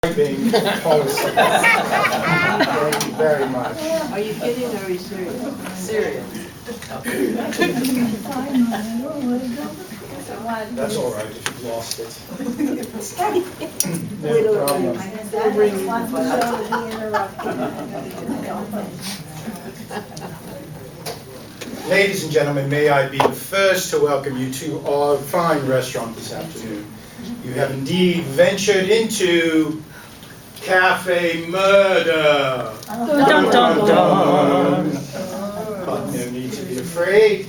Being policy. Thank you very much. Are you kidding or are you serious? Serious. That's all right if you've lost it. Wait No a problem. Ladies and gentlemen, may I be the first to welcome you to our fine restaurant this afternoon. You have indeed ventured into Cafe Murder. Dun, dun, dun. But no need to be afraid.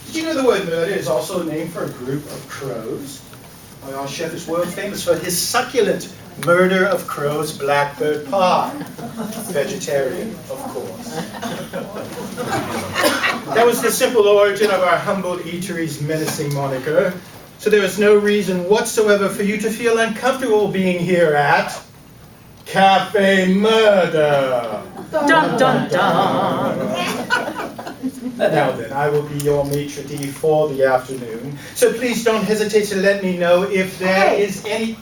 Did you know the word murder is also a name for a group of crows? Our chef is world famous for his succulent murder of crows blackbird pie. Vegetarian, of course. That was the simple origin of our humble eatery's menacing moniker. So there is no reason whatsoever for you to feel uncomfortable being here at Cafe Murder. Dun, dun, dun. Now then, I will be your maitre d' for the afternoon, so please don't hesitate to let me know if there is any...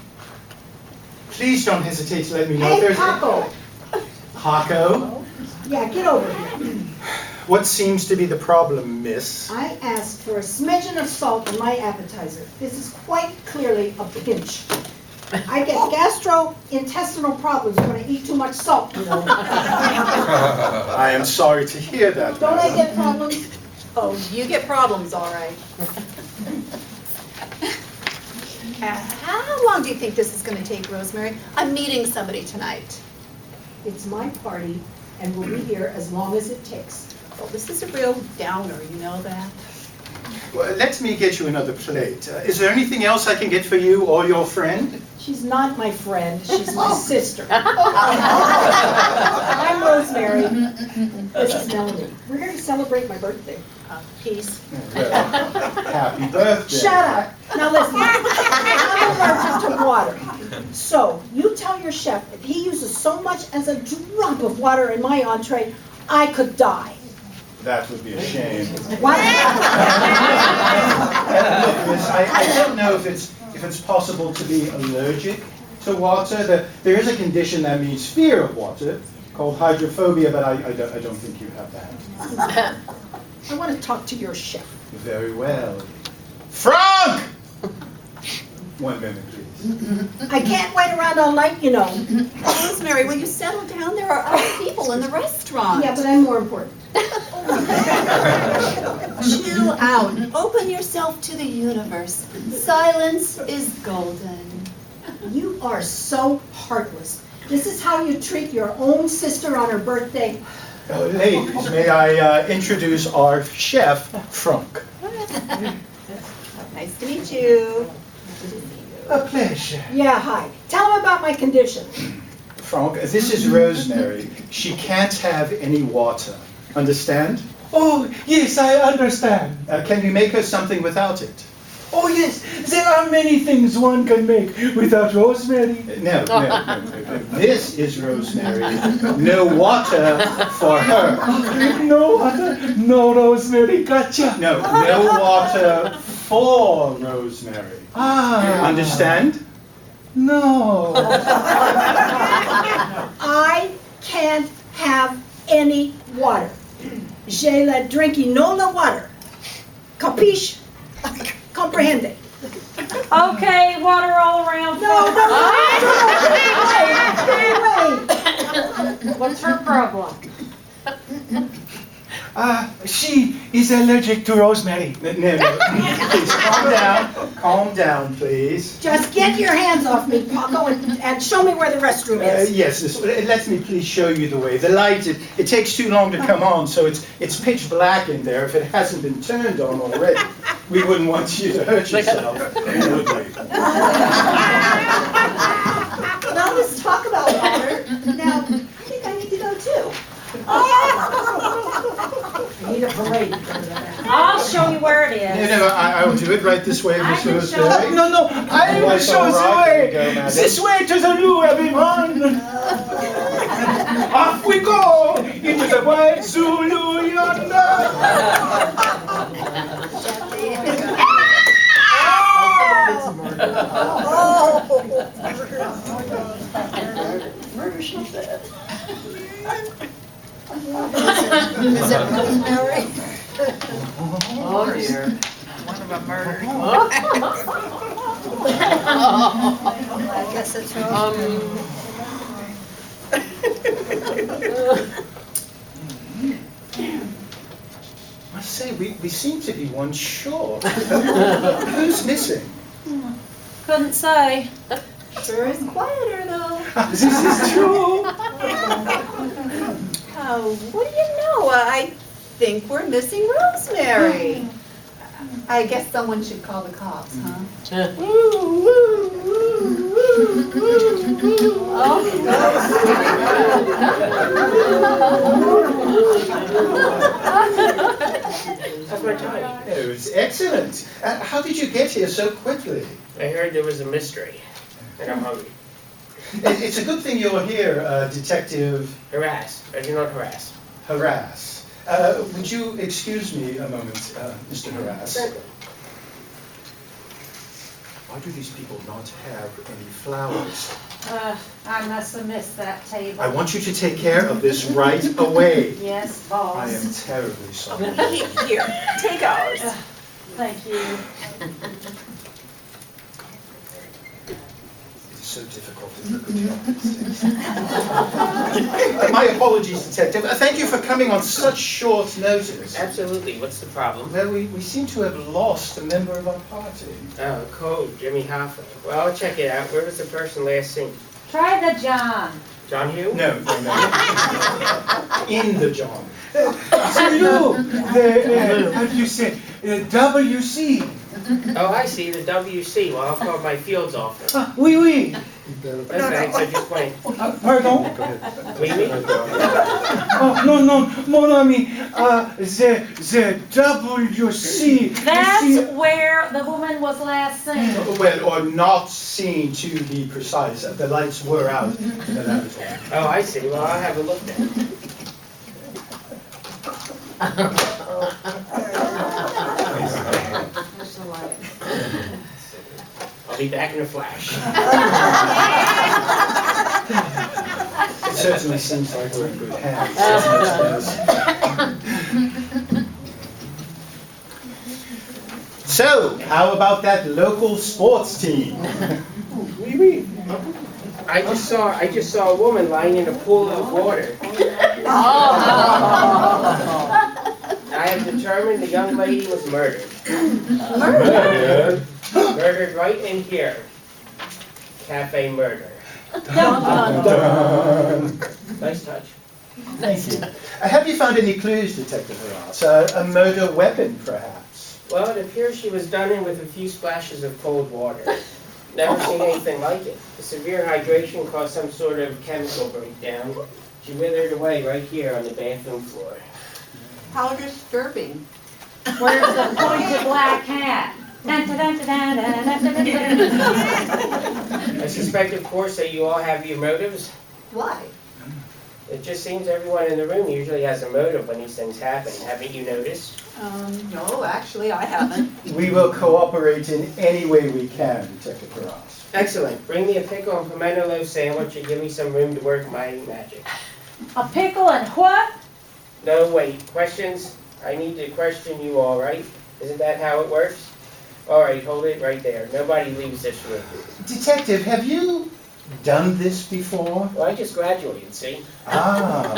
Please don't hesitate to let me know if there's Paco. Paco? Yeah, get over here. What seems to be the problem, miss? I asked for a smidgen of salt in my appetizer. This is quite clearly a pinch. I get gastrointestinal problems when I eat too much salt, you know. I am sorry to hear that, Don't I madam. get problems? Oh, you get problems, all right. How long do you think this is going to take, Rosemary? I'm meeting somebody tonight. It's my party, and we'll be here as long as it takes. Well, this is a real downer, you know that? Well, let me get you another plate. Is there anything else I can get for you or your friend? She's not my friend, she's my sister. I'm Rosemary. This is Melanie. We're here to celebrate my birthday. Peace. Well, happy birthday. Shut up. Now listen, I'm allergic to water. So you tell your chef if he uses so much as a drop of water in my entree, I could die. That would be a shame. What? Look, miss, I don't know if it's possible to be allergic to water. There is a condition that means fear of water called hydrophobia, but I don't think you have that. I want to talk to your chef. Very well. Frank! 1 minute, please. I can't wait around all night, you know. Rosemary, will you settle down? There are other people in the restaurant. Yeah, but I'm more important. Chill out. Open yourself to the universe. Silence is golden. You are so heartless. This is how you treat your own sister on her birthday. Ladies, may I introduce our chef, Frank. Nice to meet you. A pleasure. Yeah, hi. Tell him about my condition. Frank, this is Rosemary. She can't have any water. Understand? Oh, yes, I understand. Can we make her something without it? Oh, yes, there are many things one can make without rosemary. No. This is Rosemary. No water for her. No water, no rosemary, gotcha. No water for Rosemary. Ah, Understand? no. I can't have any water. Je la drinky no la water. Capiche? Comprehende? Okay, water all around. No, wait. What's her problem? She is allergic to rosemary. No. Please, calm down, please. Just get your hands off me, Paco, and show me where the restroom is. Yes, let me please show you the way. The light, it takes too long to come on, so it's pitch black in there if it hasn't been turned on already. We wouldn't want you to hurt yourself, would we? Now let's talk about water. Now, I think I need to go too. I need a parade. I'll show you where it is. No, I will do it right this way, Miss can show Rosemary. No, I will That's show all the right. way. There you go, madam. This way to the loo, everyone. Off we go into the white Zulu yonder. Oh. something. Is it rosemary? Oh dear. One of them murdered. I guess it's rosemary. I say, we seem to be one short. Who's missing? Couldn't say. Sure is quieter though. This is true. What do you know? I think we're missing Rosemary. I guess someone should call the cops, huh? That's my time. It was excellent. How did you get here so quickly? I heard there was a mystery, and I'm hungry. It's a good thing you're here, Detective Harass. I do not harass. Harass. Would you excuse me a moment, Mr. Harass? Certainly. Why do these people not have any flowers? I must have missed that table. I want you to take care of this right away. Yes, I boss. am terribly sorry. Here, take ours. Thank you. It's so difficult to do a good job these days. My apologies, Detective. Thank you for coming on such short notice. Absolutely. What's the problem? Well, we seem to have lost a member of our party. Oh, code, Jimmy Hoffa. Well, I'll check it out. Where was the person last seen? Try the John. John Hugh? No. In the John. So you, how do you say, WC? Oh, I see. The WC. Well, I'll call my fields office. Oui, oui. That's thanks. I just went. Pardon? Oui, oui. Oh, no, mon ami. The WC. That's where the woman was last seen. Well, or not seen to be precise. The lights were out in the laboratory. Oh, I see. Well, I'll have a look then. I'll be back in a flash. It certainly seems like we're in good hands. So, how about that local sports team? Oui, oui. I just saw a woman lying in a pool of water. I have determined the young lady was murdered. Murdered? Murdered right in here. Cafe murder. Nice touch. Thank you. Have you found any clues, Detective Harass? A murder weapon, perhaps? Well, it appears she was done in with a few splashes of cold water. Never seen anything like it. The severe hydration caused some sort of chemical breakdown. She withered away right here on the bathroom floor. How disturbing. Where's the pointed black hat? Dun, dun, dun, dun, dun, dun, dun, dun, dun. I suspect, of course, that you all have your motives. Why? It just seems everyone in the room usually has a motive when these things happen. Haven't you noticed? No, actually, I haven't. We will cooperate in any way we can, Detective Harass. Excellent. Bring me a pickle and pimento loaf sandwich and give me some room to work my magic. A pickle and what? No, wait. Questions? I need to question you all, right? Isn't that how it works? All right, hold it right there. Nobody leaves this room. Detective, have you done this before? Well, I just graduated, see? Ah.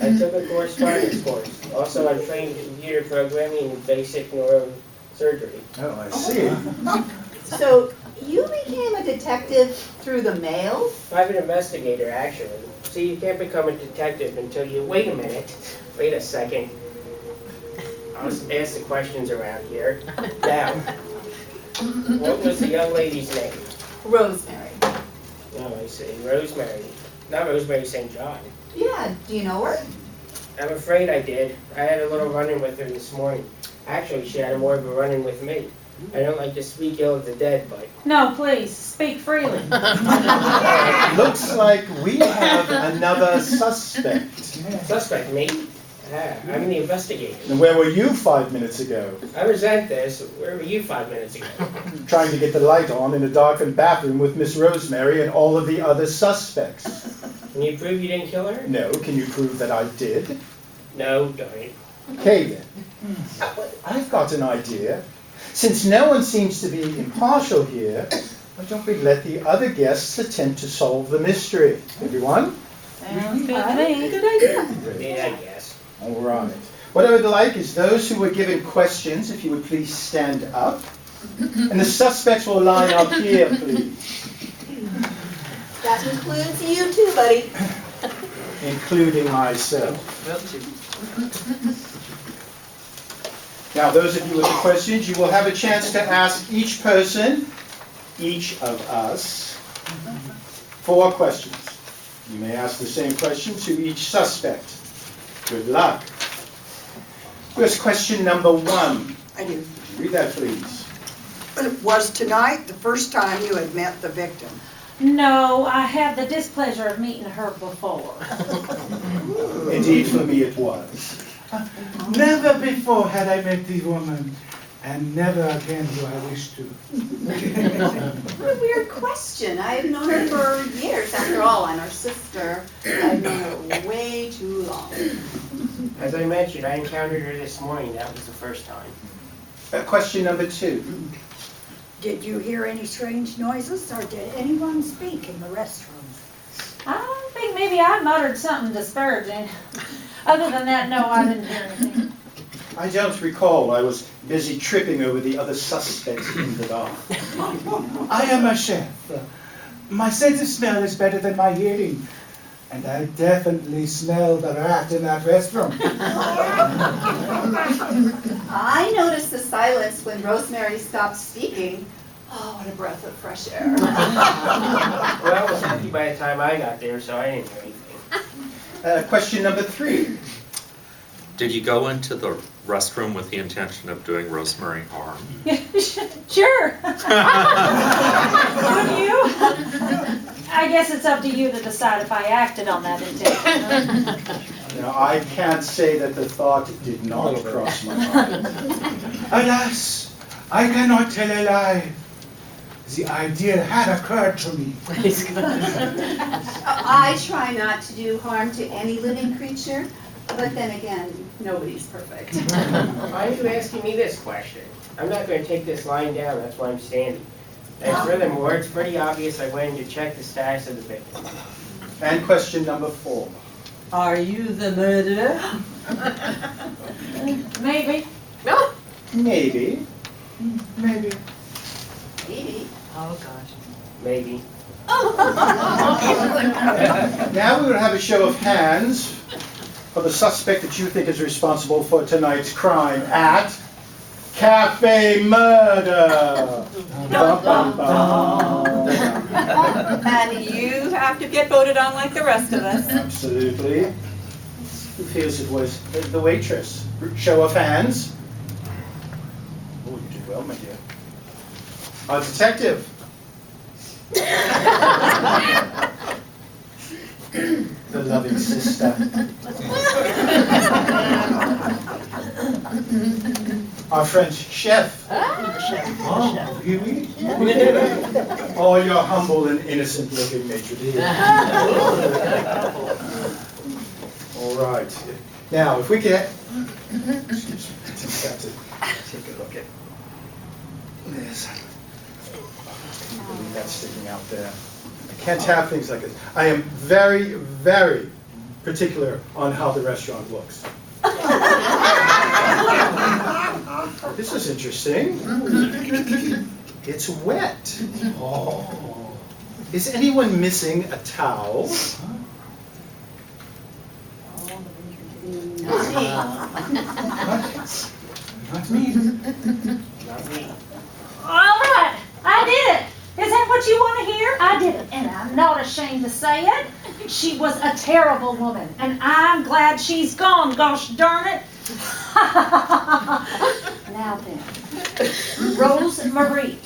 I took a correspondence course. Also, I'm trained in computer programming and basic neurosurgery. Oh, I see. So, you became a detective through the mail? Private investigator, actually. See, you can't become a detective until you... Wait a minute. Wait a second. I'll just ask the questions around here. Now, what was the young lady's name? Rosemary. Oh, I see. Rosemary. Not Rosemary St. John. Yeah, do you know her? I'm afraid I did. I had a little run-in with her this morning. Actually, she had more of a run-in with me. I don't like to speak ill of the dead, but... No, please, speak freely. Looks like we have another suspect. Suspect, me? I'm the investigator. And where were you 5 minutes ago? I resent this. Where were you 5 minutes ago? Trying to get the light on in a darkened bathroom with Miss Rosemary and all of the other suspects. Can you prove you didn't kill her? No, can you prove that I did? No, don't. Okay then. I've got an idea. Since no one seems to be impartial here, why don't we let the other guests attempt to solve the mystery? Everyone? Sounds good to me. Yeah, I guess. All right. What I would like is those who were given questions, if you would please stand up. And the suspects will line up here, please. That includes you too, buddy. Including myself. Now, those of you with the questions, you will have a chance to ask each person, each of us, 4 questions. You may ask the same question to each suspect. Good luck. Here's question number 1. I do. Read that, please. Was tonight the first time you had met the victim? No, I had the displeasure of meeting her before. Indeed, for me it was. Never before had I met the woman, and never again do I wish to. What a weird question. I've known her for years. After all, I'm her sister. I've known her way too long. As I mentioned, I encountered her this morning. That was the first time. Question number 2. Did you hear any strange noises, or did anyone speak in the restroom? I think maybe I muttered something disparaging. Other than that, no, I didn't hear anything. I don't recall. I was busy tripping over the other suspects in the dark. I am a chef. My sense of smell is better than my hearing. And I definitely smell the rat in that restaurant. I noticed the silence when Rosemary stopped speaking. Oh, what a breath of fresh air. Well, I was happy by the time I got there, so I didn't hear anything. Question number 3. Did you go into the restroom with the intention of doing Rosemary harm? Sure. Wouldn't you? I guess it's up to you to decide if I acted on that intention. Now, I can't say that the thought did not cross my mind. Alas, I cannot tell a lie. The idea had occurred to me. I try not to do harm to any living creature, but then again, nobody's perfect. Why are you asking me this question? I'm not going to take this lying down. That's why I'm standing. And furthermore, it's pretty obvious I went in to check the status of the victim. And question number 4. Are you the murderer? Maybe. Maybe. Maybe. Maybe. Oh, gosh. Maybe. Now we will have a show of hands for the suspect that you think is responsible for tonight's crime at Cafe Murder. Bum, bum, bum. And you have to get voted on like the rest of us. Absolutely. Who feels it was the waitress? Show of hands. Oh, you did well, my dear. Our detective. The loving sister. Our French chef. Oh, really? Oh, you're humble and innocent looking, maitre d'. All right. Now, if we can... Excuse me. I just have to take a look at this. That's sticking out there. I can't have things like this. I am very, very particular on how the restaurant looks. This is interesting. It's wet. Oh. Is anyone missing a towel? Not me. Not me. All right, I did it. Is that what you want to hear? I did it, and I'm not ashamed to say it. She was a terrible woman, and I'm glad she's gone, gosh darn it. Now then, Rose Marie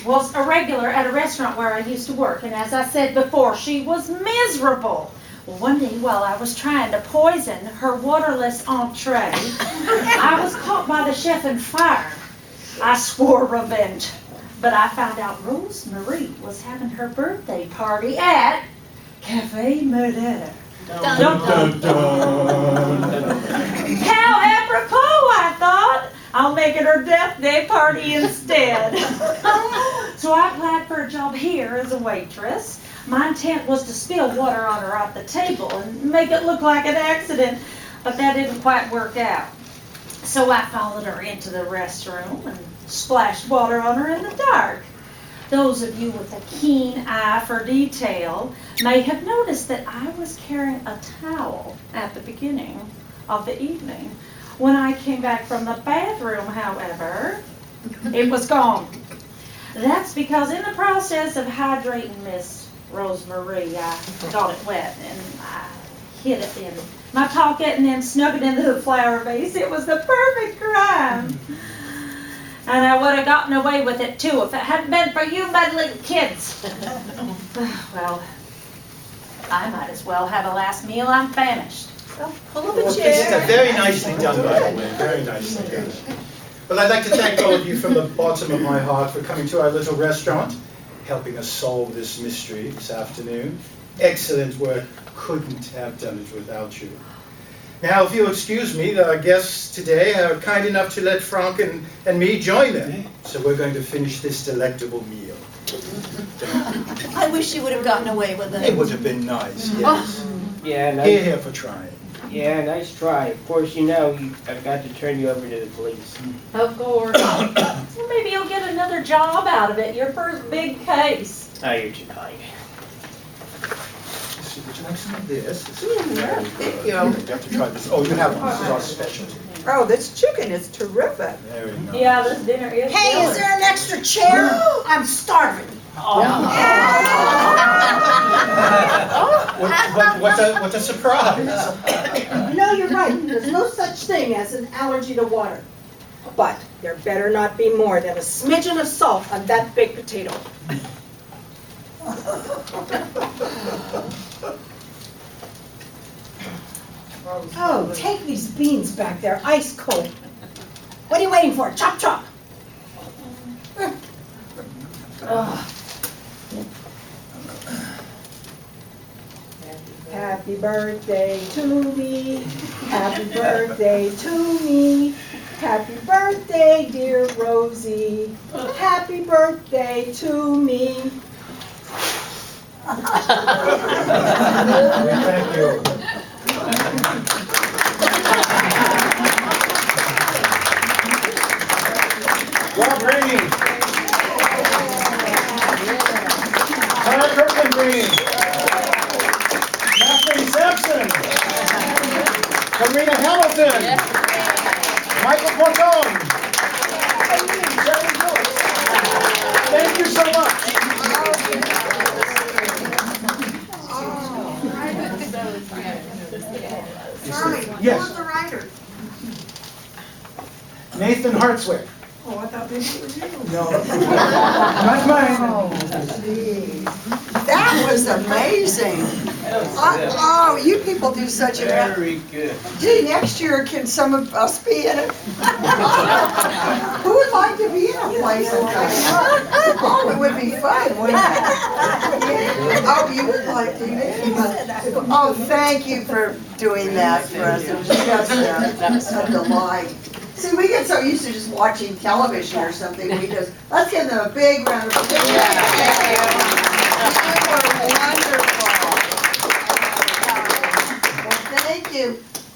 was a regular at a restaurant where I used to work, and as I said before, she was miserable. Well, one day while I was trying to poison her waterless entree, I was caught by the chef and fired. I swore revenge, but I found out Rosemary was having her birthday party at Cafe Murder. Dun, dun, dun. How apropos, I thought. I'll make it her death day party instead. So I applied for a job here as a waitress. My intent was to spill water on her off the table and make it look like an accident, but that didn't quite work out. So I followed her into the restroom and splashed water on her in the dark. Those of you with a keen eye for detail may have noticed that I was carrying a towel at the beginning of the evening. When I came back from the bathroom, however, it was gone. That's because in the process of hydrating Miss Rosemary, I got it wet and I hid it in my pocket and then snuck it into the flower vase. It was the perfect crime. And I would have gotten away with it too if it hadn't been for you meddling kids. Well, I might as well have a last meal. I'm famished. Pull up Well, a this chair. is very nicely done, by the way, very nicely done. Well, I'd like to thank all of you from the bottom of my heart for coming to our little restaurant, helping us solve this mystery this afternoon. Excellent work. Couldn't have done it without you. Now, if you'll excuse me, our guests today are kind enough to let Frank and me join them. So we're going to finish this delectable meal. I wish you would have gotten away with It it. would have been nice, yes. Yeah, Here, nice. here for trying. Yeah, nice try. Of course, you know I've got to turn you over to the police. Of course. Well, maybe you'll get another job out of it. Your first big case. Oh, you're too kind. Would you like some of this? Thank you. You have to try this. Oh, you have one. This is our specialty. Oh, this chicken is terrific. Very nice. Yeah, this dinner is. Hey, is there an extra chair? I'm starving. What a surprise. No, you're right. There's no such thing as an allergy to water. But there better not be more than a smidgen of salt on that baked potato. Oh, take these beans back there, ice cold. What are you waiting for? Chop, chop. Happy birthday to me. Happy birthday to me. Happy birthday, dear Rosie. Happy birthday to me. Thank you. Rob Green. Tara Kirkland Green. Kathleen Sampson. Karina Hamilton. Michael Portone. Jerry Lewis. Thank you so much. Yes. Who's the writer? Nathan Hartswick. Oh, I thought maybe it was you. No. Not mine. That was amazing. Oh, you people do such a. Very good. Gee, next year, can some of us be in it? Who would like to be in a place like that? Oh, it would be fun, wouldn't it? Oh, you would like to. Oh, thank you for doing that for us. It was just a delight. See, we get so used to just watching television or something, we just, let's give them a big round of applause. You were wonderful. Well, thank you.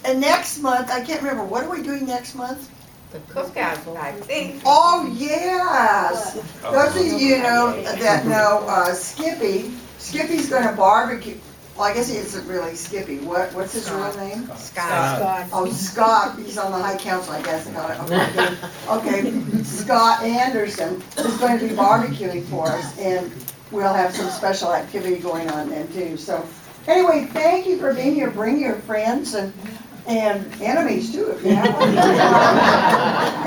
And next month, I can't remember, what are we doing next month? The cookout, I think. Oh, yes. Those of you that know Skippy's gonna barbecue. Well, I guess he isn't really Skippy. What's his real name? Scott. Oh, Scott, he's on the High Council, I guess. Okay, Scott Anderson is going to be barbecuing for us, and we'll have some special activity going on then too. So, anyway, thank you for being here. Bring your friends and enemies too, if you have them.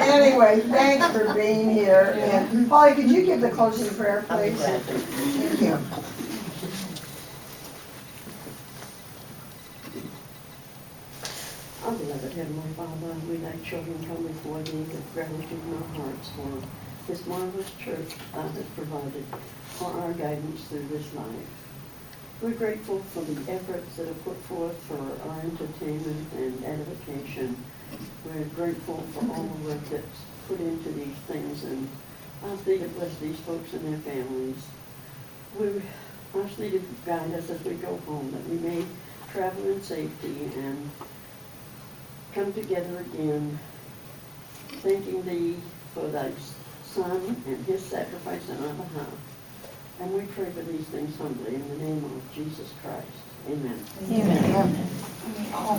Anyway, thanks for being here. And Polly, could you give the closing prayer, please? Thank you. Heavenly Father, we thy children come before thee with gratitude in our hearts for this marvelous church thou hast provided for our guidance through this life. We're grateful for the efforts that are put forth for our entertainment and edification. We're grateful for all the work that's put into these things, and ask thee to bless these folks and their families. We ask thee to guide us as we go home, that we may travel in safety and come together again, thanking thee for thy Son and his sacrifice on our behalf. And we pray for these things humbly in the name of Jesus Christ. Amen. Amen. Oh,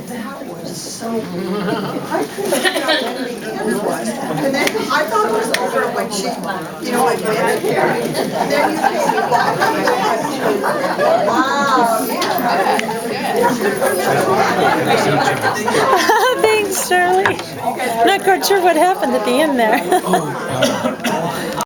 that was so beautiful. I couldn't figure out when the end was. And then I thought it was over when she, like went here. And then you came back. Wow. Thanks, Shirley. Not quite sure what happened at the end there.